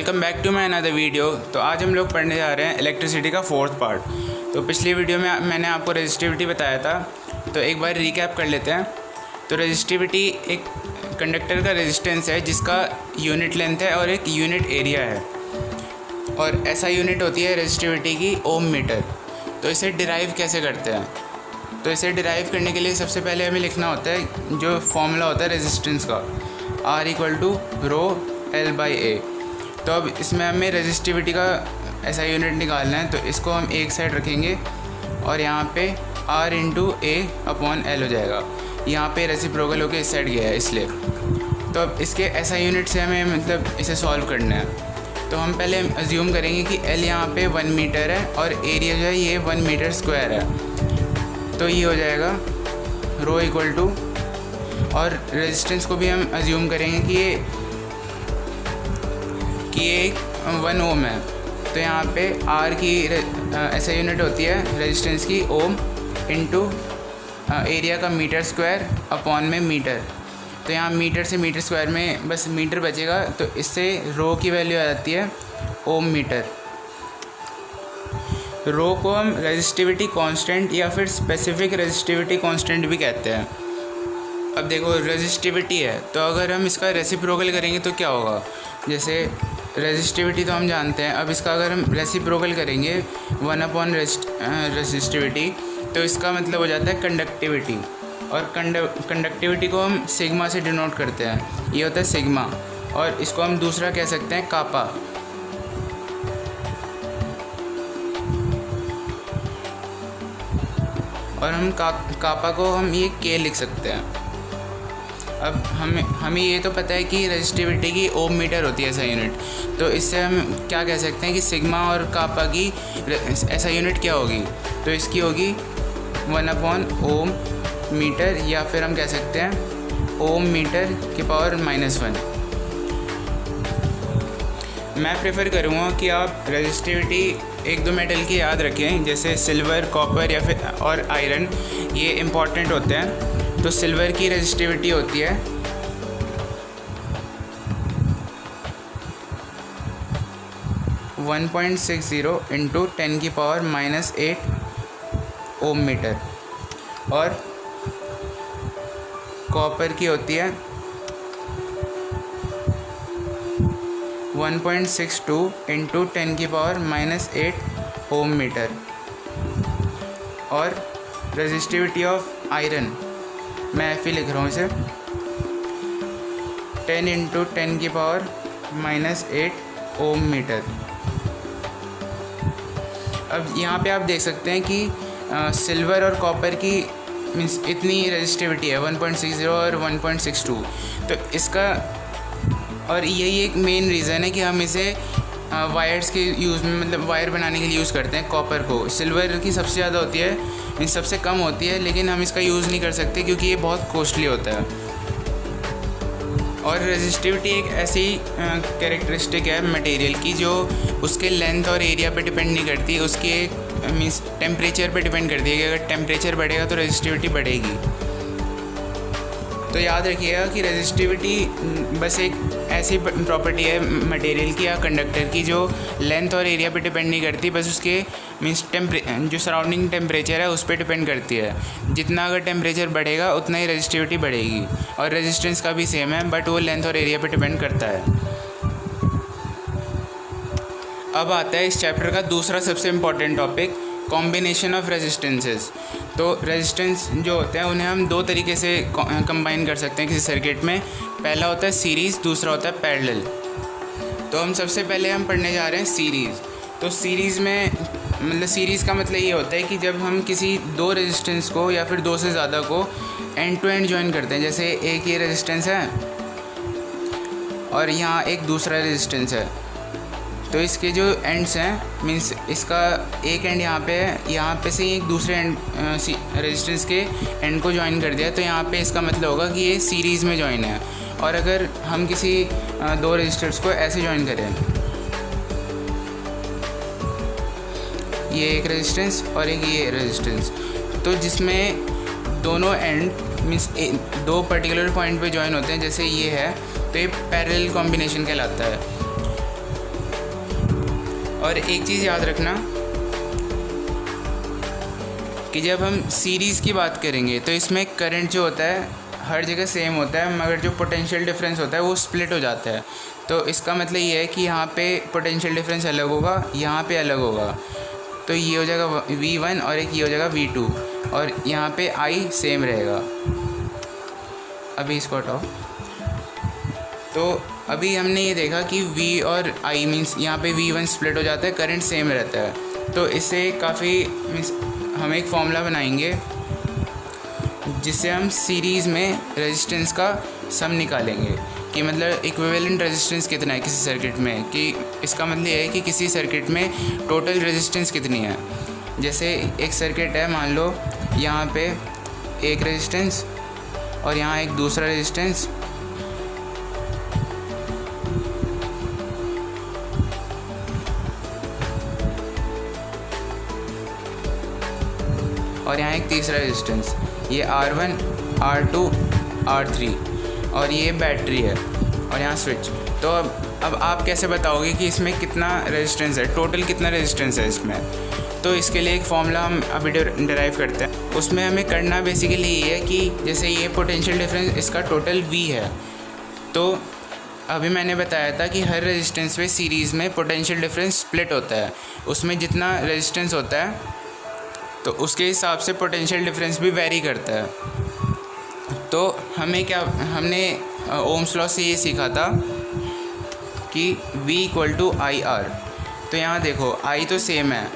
Welcome back to my another video. तो आज हम लोग पढ़ने जा रहे हैं इलेक्ट्रिसिटी का फोर्थ पार्ट। तो पिछली वीडियो में मैंने आपको रेजिस्टिविटी बताया था, तो एक बार रिकैप कर लेते हैं। तो रेजिस्टिविटी एक कंडक्टर का रेजिस्टेंस है जिसका यूनिट लेंथ है और एक यूनिट एरिया है, और ऐसा यूनिट होती है रेजिस्टिविटी की ओम मीटर। तो इसे डिराइव कैसे करते हैं? तो इसे डिराइव करने के लिए सबसे पहले हमें लिखना होता है जो फॉर्मूला होता है रेजिस्टेंस का, R = रो L/A। तो अब इसमें हमें रेजिस्टिविटी का ऐसा यूनिट निकालना है, तो इसको हम एक साइड रखेंगे और यहाँ पे R × A/L हो जाएगा। यहाँ पे रेसिप्रोकल होकर इस साइड गया है इसलिए। तो अब इसके ऐसा यूनिट से हमें मतलब इसे सॉल्व करना है। तो हम पहले अज्यूम करेंगे कि L यहाँ पे 1 मीटर है और एरिया जो है ये 1 मीटर स्क्वायर है। तो ये हो जाएगा रो = और रेजिस्टेंस को भी हम अज्यूम करेंगे कि ये 1 ओम है। तो यहाँ पे R की ऐसा यूनिट होती है रेजिस्टेंस की ओम इंटू एरिया का मीटर स्क्वायर अपॉन में मीटर। तो यहाँ मीटर से मीटर स्क्वायर में बस मीटर बचेगा, तो इससे रो की वैल्यू आ जाती है ओम मीटर। रो को हम रेजिस्टिविटी कांस्टेंट या फिर स्पेसिफिक रेजिस्टिविटी कांस्टेंट भी कहते हैं। अब देखो रेजिस्टिविटी है, तो अगर हम इसका रेसिप्रोकल करेंगे तो क्या होगा? जैसे रेजिस्टिविटी तो हम जानते हैं, अब इसका अगर हम रेसिप्रोकल करेंगे 1 रेजिस्टिविटी, तो इसका मतलब हो जाता है कंडक्टिविटी। और कंडक्टिविटी को हम सिग्मा से डिनोट करते हैं, ये होता है सिग्मा। और इसको हम दूसरा कह सकते हैं कापा। और हम कापा को हम ये के लिख सकते हैं। अब हमें ये तो पता है कि रेजिस्टिविटी की ओम मीटर होती है ऐसा यूनिट, तो इससे हम क्या कह सकते हैं कि सिग्मा और कापा की ऐसा यूनिट क्या होगी? तो इसकी होगी 1 ओम मीटर, या फिर हम कह सकते हैं ओम मीटर की पावर -1। मैं प्रेफर करूँगा कि आप रेजिस्टिविटी 1-2 मेटल की याद रखें, जैसे सिल्वर, कॉपर या फिर और आयरन, ये इम्पॉर्टेंट होते हैं। तो सिल्वर की रेजिस्टिविटी होती है 1.60 × 10⁻⁻8 ओम मीटर, और कॉपर की होती है 1.62 × 10⁻⁻8 ओम मीटर। और रेजिस्टिविटी ऑफ आयरन, मैं Fe लिख रहा हूँ इसे, 10 × 10⁻⁻8 ओम मीटर। अब यहाँ पे आप देख सकते हैं कि सिल्वर और कॉपर की मीन्स इतनी रेजिस्टिविटी है 1.60 और 1.62। तो इसका और यही एक मेन रीज़न है कि हम इसे वायर्स के यूज़ में मतलब वायर बनाने के लिए यूज़ करते हैं कॉपर को। सिल्वर की सबसे ज़्यादा होती है, मीन्स सबसे कम होती है, लेकिन हम इसका यूज़ नहीं कर सकते क्योंकि ये बहुत कॉस्टली होता है। और रेजिस्टिविटी एक ऐसी कैरेक्टरिस्टिक है मटेरियल की जो उसके लेंथ और एरिया पे डिपेंड नहीं करती, उसके मीन्स टेम्परेचर पे डिपेंड करती है कि अगर टेम्परेचर बढ़ेगा तो रेजिस्टिविटी बढ़ेगी। तो याद रखिएगा कि रेजिस्टिविटी बस एक ऐसी प्रॉपर्टी है मटेरियल की या कंडक्टर की जो लेंथ और एरिया पे डिपेंड नहीं करती, बस उसके मीन्स जो सराउंडिंग टेम्परेचर है उस पर डिपेंड करती है। जितना अगर टेम्परेचर बढ़ेगा उतना ही रेजिस्टिविटी बढ़ेगी। और रेजिस्टेंस का भी सेम है, बट वो लेंथ और एरिया पे डिपेंड करता है। अब आता है इस चैप्टर का दूसरा सबसे important topic, combination of resistances. तो रेजिस्टेंस जो होते हैं उन्हें हम 2 तरीके से कंबाइन कर सकते हैं किसी सर्किट में। पहला होता है सीरीज़, दूसरा होता है पैरेलल। तो हम सबसे पहले हम पढ़ने जा रहे हैं सीरीज़। तो सीरीज़ में मतलब सीरीज़ का मतलब ये होता है कि जब हम किसी 2 रेजिस्टेंस को या फिर 2 से ज़्यादा को एंड टू एंड ज्वाइन करते हैं। जैसे एक ये रेजिस्टेंस है और यहाँ एक दूसरा रेजिस्टेंस है, तो इसके जो एंड्स हैं मीन्स इसका एक एंड यहाँ पे है, यहाँ पे से एक दूसरे एंड रेजिस्टेंस के एंड को ज्वाइन कर दिया, तो यहाँ पे इसका मतलब होगा कि ये सीरीज़ में ज्वाइन है। और अगर हम किसी 2 रेजिस्टर्स को ऐसे ज्वाइन करें, ये एक रेजिस्टेंस और एक ये रेजिस्टेंस, तो जिसमें दोनों एंड मीन्स 2 पर्टिकुलर पॉइंट पे ज्वाइन होते हैं, जैसे ये है, तो ये पैरेलल कॉम्बिनेशन कहलाता है। और एक चीज़ याद रखना कि जब हम सीरीज़ की बात करेंगे तो इसमें करंट जो होता है हर जगह सेम होता है, मगर जो पोटेंशियल डिफरेंस होता है वो स्प्लिट हो जाता है। तो इसका मतलब ये है कि यहाँ पे पोटेंशियल डिफरेंस अलग होगा, यहाँ पे अलग होगा। तो ये हो जाएगा V1 और एक ये हो जाएगा V2, और यहाँ पे I सेम रहेगा। अभी इसको हटाओ। तो अभी हमने ये देखा कि V और I मीन्स यहाँ पे V1 स्प्लिट हो जाता है, करंट सेम रहता है। तो इससे काफ़ी मीन्स हम एक फॉर्मूला बनाएंगे जिससे हम सीरीज़ में रेजिस्टेंस का सम निकालेंगे कि मतलब इक्विवेलेंट रेजिस्टेंस कितना है किसी सर्किट में, कि इसका मतलब ये है कि किसी सर्किट में टोटल रेजिस्टेंस कितनी है। जैसे एक सर्किट है, मान लो यहाँ पे एक रेजिस्टेंस और यहाँ एक दूसरा रेजिस्टेंस, और यहाँ एक तीसरा रेजिस्टेंस, ये R1, R2, R3, और ये बैटरी है, और यहाँ स्विच। तो अब आप कैसे बताओगे कि इसमें कितना रेजिस्टेंस है, टोटल कितना रेजिस्टेंस है इसमें। तो इसके लिए एक फॉर्मूला हम अभी डिराइव करते हैं। उसमें हमें करना बेसिकली ये है कि जैसे ये पोटेंशियल डिफरेंस इसका टोटल V है। तो अभी मैंने बताया था कि हर रेजिस्टेंस में सीरीज़ में पोटेंशियल डिफरेंस स्प्लिट होता है, उसमें जितना रेजिस्टेंस होता है तो उसके हिसाब से पोटेंशियल डिफरेंस भी वेरी करता है। तो हमने ओम्स लॉ से ये सीखा था कि V = IR। तो यहाँ देखो I तो सेम है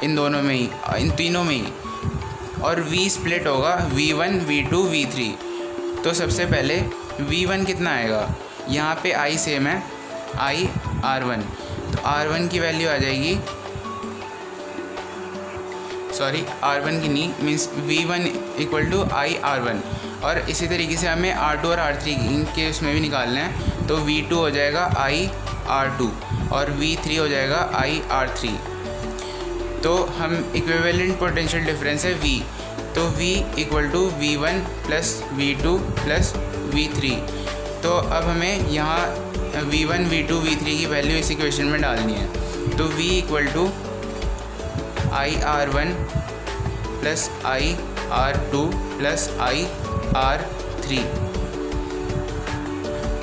इन दोनों में ही, इन तीनों में ही, और V स्प्लिट होगा V1, V2, V3। तो सबसे पहले V1 कितना आएगा, यहाँ पे I सेम है, I R1। तो R1 की वैल्यू आ जाएगी, सॉरी R1 की नहीं, मीन्स V1 = I R1। और इसी तरीके से हमें R2 और R3 के उसमें भी निकालना है। तो V2 हो जाएगा I R2 और V3 हो जाएगा I R3। तो हम इक्विवेलेंट पोटेंशियल डिफरेंस है V, तो V = V1 + V2 + V3। तो अब हमें यहाँ V1, V2, V3 की वैल्यू इस इक्वेशन में डालनी है। तो V = I R1 + I R2 + I R3,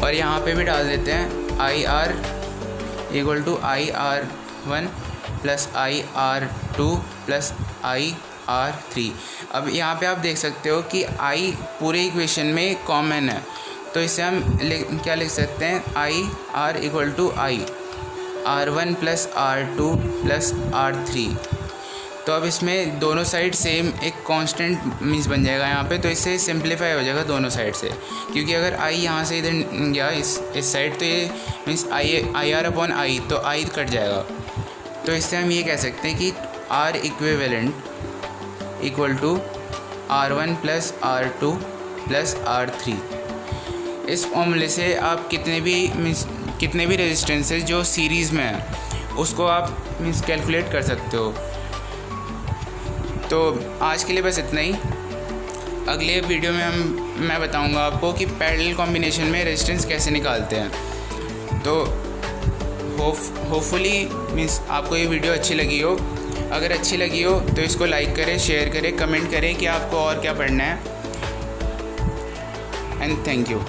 और यहाँ पे भी डाल देते हैं IR = I R1 + I R2 + I R3। अब यहाँ पे आप देख सकते हो कि I पूरे इक्वेशन में कॉमन है, तो इसे हम क्या लिख सकते हैं, IR = I R1 + R2 + R3। तो अब इसमें दोनों साइड सेम एक कांस्टेंट मीन्स बन जाएगा यहाँ पे, तो इससे सिंप्लीफाई हो जाएगा दोनों साइड से, क्योंकि अगर I यहाँ से इधर गया इस साइड तो ये मीन्स IR/I, तो I कट जाएगा। तो इससे हम ये कह सकते हैं कि R equivalent = R1 + R2 + R3। इस फॉर्मूले से आप कितने भी रेजिस्टेंसेस जो सीरीज़ में है उसको आप कैलकुलेट कर सकते हो। तो आज के लिए बस इतना ही। अगले वीडियो में मैं बताऊंगा आपको कि पैरेलल कॉम्बिनेशन में रेजिस्टेंस कैसे निकालते हैं। तो होपफुली आपको ये वीडियो अच्छी लगी हो। अगर अच्छी लगी हो तो इसको लाइक करें, शेयर करें, कमेंट करें कि आपको और क्या पढ़ना है। And thank you.